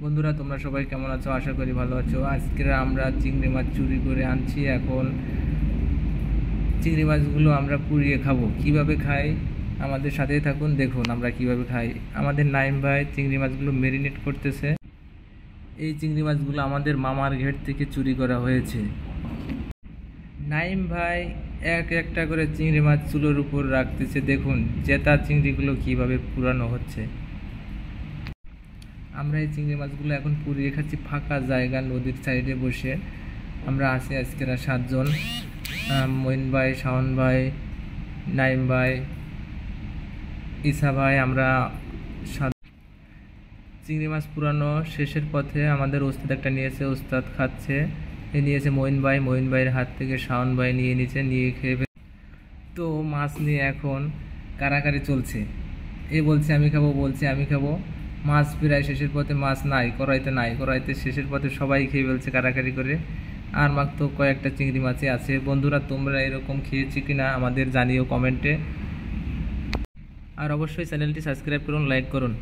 বন্ধুরা, তোমরা সবাই কেমন আছো? আশা করি ভালো আছো। আজকে আমরা চিংড়ি মাছ চুরি করে আনছি। এখন চিংড়ি মাছগুলো আমরা পুড়িয়ে খাবো। কিভাবে খাই আমাদের সাথেই থাকুন, দেখুন আমরা কিভাবে খাই। আমাদের নাইম ভাই চিংড়ি মাছগুলো ম্যারিনেট করতেছে। এই চিংড়ি মাছগুলো আমাদের মামার ঘের থেকে চুরি করা হয়েছে। নাইম ভাই এক একটা করে চিংড়ি মাছ চুলোর উপর রাখতেছে। দেখুন জেতা চিংড়িগুলো কিভাবে পুরানো হচ্ছে। আমরা এই চিংড়ি মাছগুলো এখন পুড়িয়ে খাচ্ছি ফাঁকা জায়গা, নদীর সাইডে বসে। আমরা আছি আজকের 7 জন, মঈন ভাই, শাওন ভাই, নাইম ভাই, ইসা ভাই। আমরা চিংড়ি মাছ পুরানো শেষের পথে আমাদের ওস্তাদ একটা নিয়েছে, ওস্তাদ খাচ্ছে। নিয়েছে মঈন ভাইয়ের হাত থেকে শাওন ভাই নিয়ে নিচে নিয়ে খেয়ে। তো মাছ নিয়ে এখন কারাকারি চলছে। এ বলছে আমি খাবো, বলছে আমি খাবো। মাছ প্রায় শেষের পথে, মাছ নাই কড়াইতে শেষের পথে সবাই খেয়ে ফেলছে কারাকারি করে। আর মাত্র কয়েকটা চিংড়ি মাছই আছে। বন্ধুরা, তোমরা এরকম খেয়েছি কিনা আমাদের জানিও কমেন্টে। আর অবশ্যই চ্যানেলটি সাবস্ক্রাইব করুন, লাইক করুন।